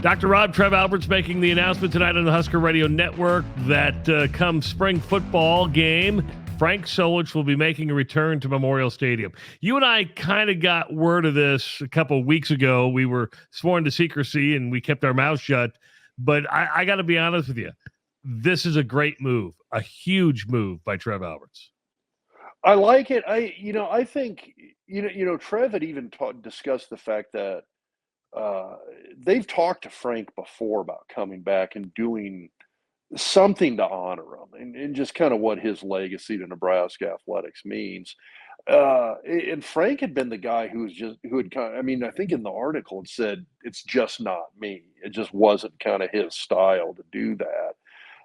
Dr. Rob, Trev Alberts making the announcement tonight on the Husker Radio Network that come spring football game, Frank Solich will be making a return to Memorial Stadium. You and I kind of got word of this a couple of weeks ago. We were sworn to secrecy and we kept our mouths shut. But I got to be honest with you. This is a great move, a huge move by Trev Alberts. I like it. I think Trev had even discussed the fact that they've talked to Frank before about coming back and doing something to honor him and just kind of what his legacy to Nebraska athletics means. And Frank had been the guy who had I think in the article it said, it's just not me. It just wasn't kind of his style to do that.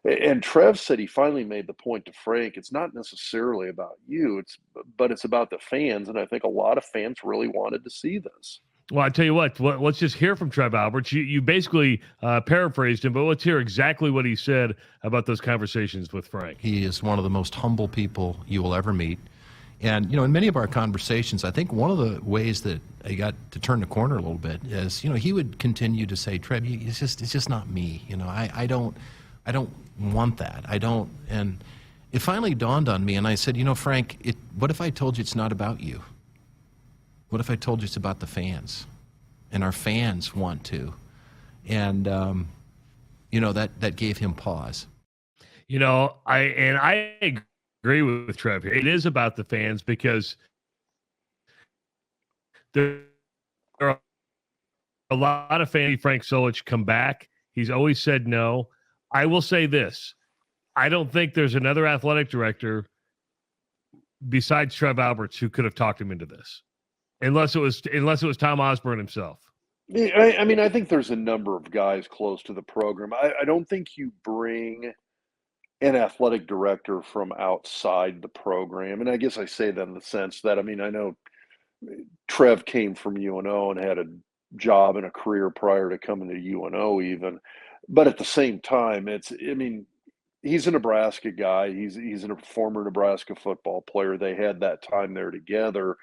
And Trev said he finally made the point to Frank, it's not necessarily about you, but it's about the fans. And I think a lot of fans really wanted to see this. Well, I tell you what, let's just hear from Trev Alberts. You basically paraphrased him, but let's hear exactly what he said about those conversations with Frank. He is one of the most humble people you will ever meet. And, in many of our conversations, I think one of the ways that I got to turn the corner a little bit is, he would continue to say, Trev, it's just not me. I don't want that. I don't. And it finally dawned on me, and I said, Frank, what if I told you it's not about you? What if I told you it's about the fans? And our fans want to. And, that gave him pause. I agree with Trev here. It is about the fans because there are a lot of fans. Frank Solich come back. He's always said no. I will say this. I don't think there's another athletic director besides Trev Alberts who could have talked him into this. Unless it was Tom Osborne himself. I think there's a number of guys close to the program. I don't think you bring an athletic director from outside the program. And I guess I say that in the sense that, I know Trev came from UNO and had a job and a career prior to coming to UNO even. But at the same time, he's a Nebraska guy. He's a former Nebraska football player. They had that time there together.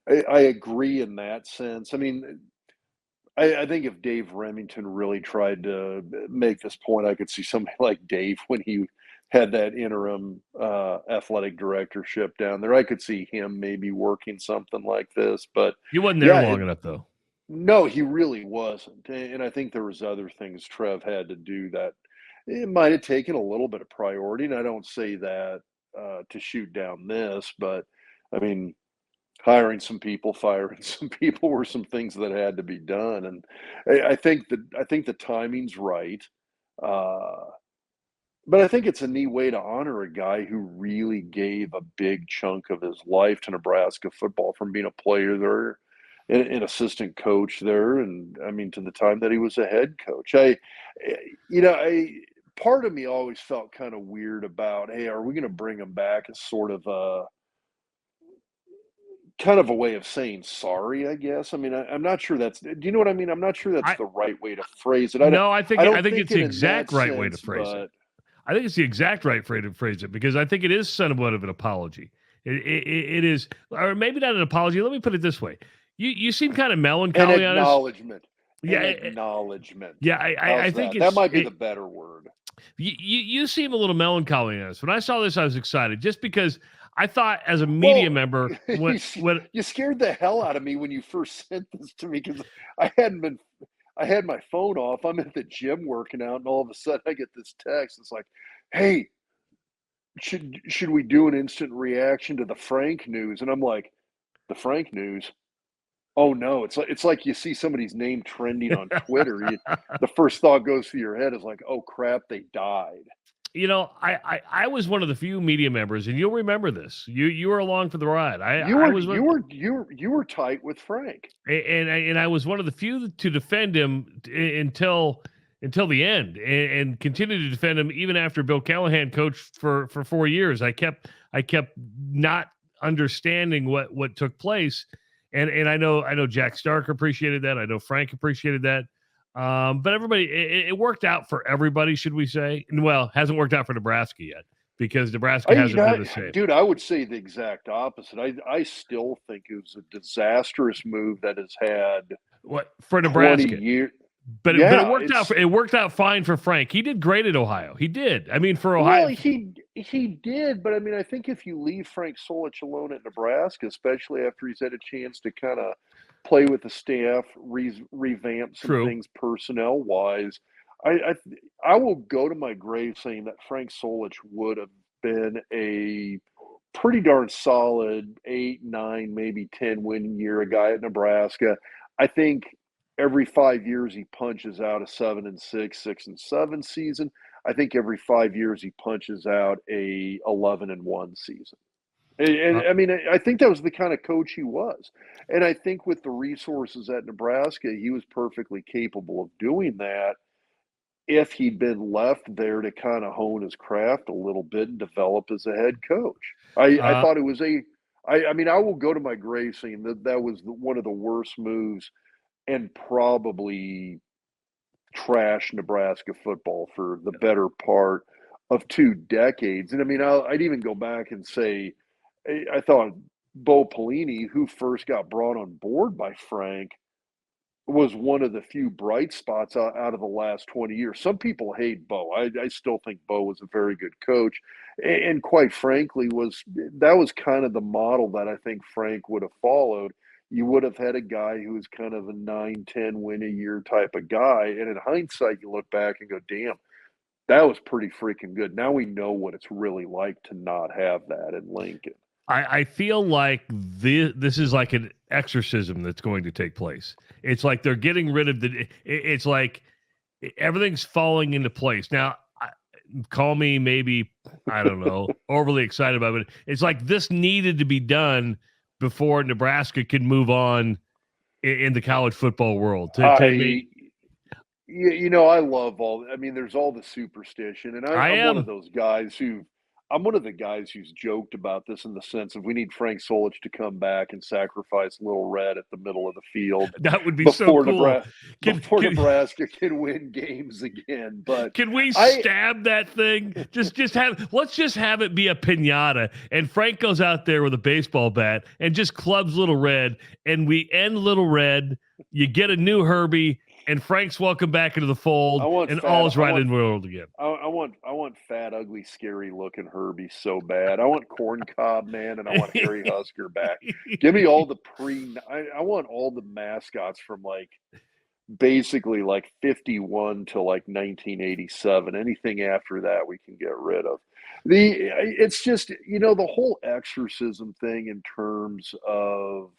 I agree in that sense. I think if Dave Remington really tried to make this point, I could see somebody like Dave when he had that interim athletic directorship down there. I could see him maybe working something like this. But he wasn't there long enough, though. No, he really wasn't. And I think there was other things Trev had to do that it might have taken a little bit of priority. And I don't say that to shoot down this, but hiring some people, firing some people were some things that had to be done. And I think the timing's right. But I think it's a neat way to honor a guy who really gave a big chunk of his life to Nebraska football, from being a player there, an assistant coach there, and to the time that he was a head coach. Part of me always felt kind of weird about, hey, are we going to bring him back as sort of a way of saying sorry, I guess. I'm not sure that's, do you know what I mean? I'm not sure that's the right way to phrase it. I think it's the exact right way to phrase it. I think it's the exact right way to phrase it, because I think it is somewhat of an apology. It is, or maybe not an apology. Let me put it this way. You seem kind of melancholy on acknowledgement. An acknowledgement. Yeah, I think that might be the better word. You seem a little melancholy on us. When I saw this, I was excited, just because I thought, as a media member, when you scared the hell out of me when you first sent this to me, because I had my phone off. I'm at the gym working out, and all of a sudden I get this text. It's like, hey, should we do an instant reaction to the Frank news? And I'm like, the Frank news? Oh no, it's like you see somebody's name trending on Twitter. The first thought goes through your head is like, oh crap, they died. I was one of the few media members, and you'll remember this. You were along for the ride. You were tight with Frank, and I was one of the few to defend him until the end, and continue to defend him even after Bill Callahan coached for 4 years. I kept not understanding what took place. And I know Jack Stark appreciated that. I know Frank appreciated that. But everybody, it worked out for everybody, should we say? Well, hasn't worked out for Nebraska yet, because Nebraska hasn't been the same. Dude, I would say the exact opposite. I still think it was a disastrous move that has had what for Nebraska. But Yeah, it worked out. It worked out fine for Frank. He did great at Ohio. He did. I mean, for well, Ohio, he did, but I mean, I think if you leave Frank Solich alone at Nebraska, especially after he's had a chance to kind of play with the staff, revamp some true. things personnel wise, I I will go to my grave saying that Frank Solich would have been a pretty darn solid 8, 9, maybe 10 win year, a guy at Nebraska. I think every 5 years he punches out a 7-6, 6-7 season. I think every 5 years he punches out a 11-1 season. And Uh, I mean, I think that was the kind of coach he was. And I think with the resources at Nebraska, he was perfectly capable of doing that if he'd been left there to kind of hone his craft a little bit and develop as a head coach. I uh, thought it was I mean, I will go to my grave saying that was one of the worst moves and probably trash Nebraska football for the better part of 2 decades. And I mean, I'd even go back and say, I thought Bo Pelini, who first got brought on board by Frank, was one of the few bright spots out of the last 20 years. Some people hate Bo. I still think Bo was a very good coach. And quite frankly, that was kind of the model that I think Frank would have followed. You would have had a guy who was kind of a 9-10 win a year type of guy. And in hindsight, you look back and go, damn, that was pretty freaking good. Now we know what it's really like to not have that in Lincoln. I feel like this is like an exorcism that's going to take place. It's like they're getting rid of it's like everything's falling into place. Now, call me maybe, I don't know, overly excited about it. It's like this needed to be done before Nebraska could move on in the college football world. I love I mean, there's all the superstition, and I'm one of those guys I'm one of the guys who's joked about this in the sense of we need Frank Solich to come back and sacrifice Little Red at the middle of the field that would be so cool. Nebraska can win games again. But can we stab that thing? Let's just have it be a piñata, and Frank goes out there with a baseball bat and just clubs Little Red, and we end Little Red. You get a new Herbie. And Frank's welcome back into the fold, and all's right in the world again. I want fat, ugly, scary looking Herbie so bad. I want Corn Cob Man, and I want Harry Husker back. Give me all the I want all the mascots from basically 51 to 1987. Anything after that we can get rid of. It's just the whole exorcism thing in terms of.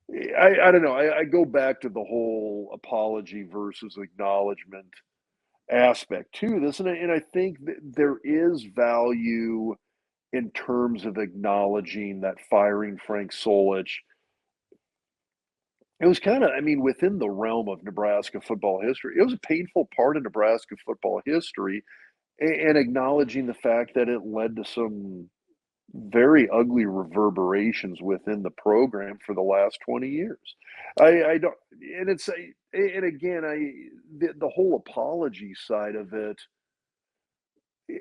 I don't know. I go back to the whole apology versus acknowledgement aspect to this, and I think that there is value in terms of acknowledging that firing Frank Solich. It was kind of, I mean, within the realm of Nebraska football history. It was a painful part of Nebraska football history, and acknowledging the fact that it led to some very ugly reverberations within the program for the last 20 years. I don't, and again, the whole apology side of it,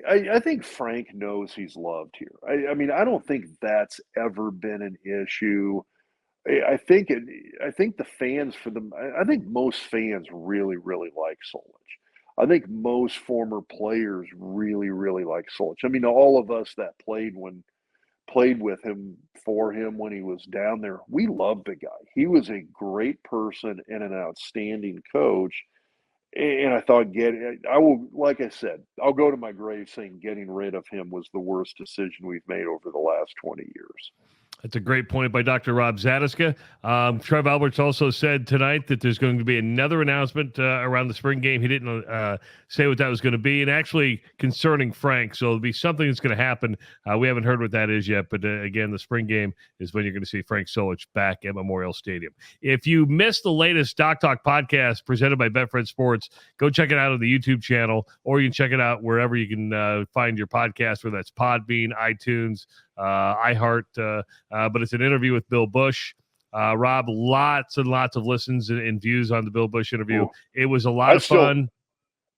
I think Frank knows he's loved here. I mean, I don't think that's ever been an issue. I think the fans I think most fans really, really like Solich. I think most former players really, really like Solich. I mean, all of us that played with him for him when he was down there, we loved the guy. He was a great person and an outstanding coach. And I thought like I said, I'll go to my grave saying getting rid of him was the worst decision we've made over the last 20 years. That's a great point by Dr. Rob Zatechka. Trev Alberts also said tonight that there's going to be another announcement around the spring game. He didn't say what that was going to be, and actually concerning Frank. So it'll be something that's going to happen. We haven't heard what that is yet, but again, the spring game is when you're going to see Frank Solich back at Memorial Stadium. If you missed the latest Doc Talk podcast presented by Betfred Sports, go check it out on the YouTube channel, or you can check it out wherever you can find your podcast, whether that's Podbean, iTunes, iHeart, but it's an interview with Bill Bush. Rob, lots and lots of listens and views on the Bill Bush interview. Ooh. It was a lot of fun.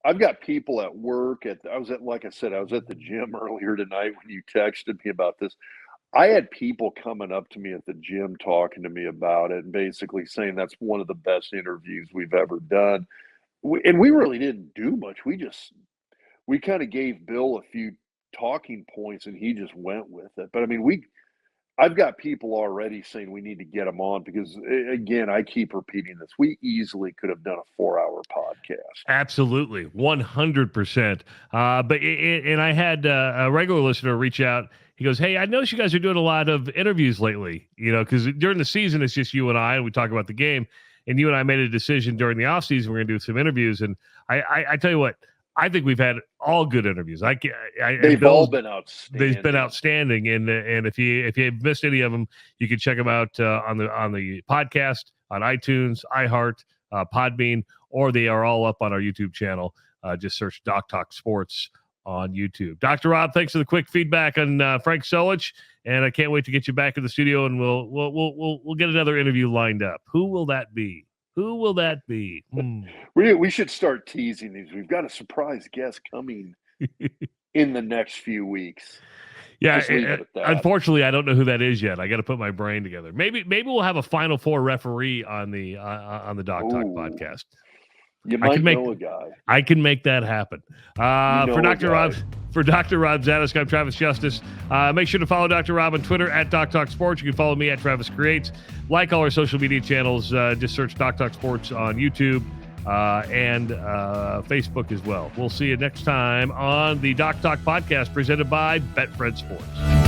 I've got people at work. Like I said, I was at the gym earlier tonight when you texted me about this. I had people coming up to me at the gym talking to me about it and basically saying that's one of the best interviews we've ever done. And we really didn't do much. We kind of gave Bill a few talking points and he just went with it. But I mean, I've got people already saying we need to get him on because, again, I keep repeating this. We easily could have done a 4-hour podcast. Absolutely, 100%. And I had a regular listener reach out. He goes, "Hey, I noticed you guys are doing a lot of interviews lately, because during the season, it's just you and I, and we talk about the game. And you and I made a decision during the offseason, we're going to do some interviews. And I tell you what, I think we've had all good interviews. They've all been outstanding. They've been outstanding. And if you've missed any of them, you can check them out on the podcast, on iTunes, iHeart, Podbean, or they are all up on our YouTube channel. Just search Doc Talk Sports on YouTube. Dr. Rob, thanks for the quick feedback on Frank Solich, and I can't wait to get you back in the studio, and we'll get another interview lined up. Who will that be? Who will that be? We should start teasing these. We've got a surprise guest coming in the next few weeks. Yeah, unfortunately, I don't know who that is yet. I got to put my brain together. Maybe we'll have a Final Four referee on the Doc Talk podcast. You might know a guy. I can make that happen. For Dr. Rob Zatechka, I'm Travis Justice. Make sure to follow Dr. Rob on Twitter at Doc Talk Sports. You can follow me at Travis Creates. Like all our social media channels. Just search Doc Talk Sports on YouTube and Facebook as well. We'll see you next time on the Doc Talk podcast presented by Betfred Sports.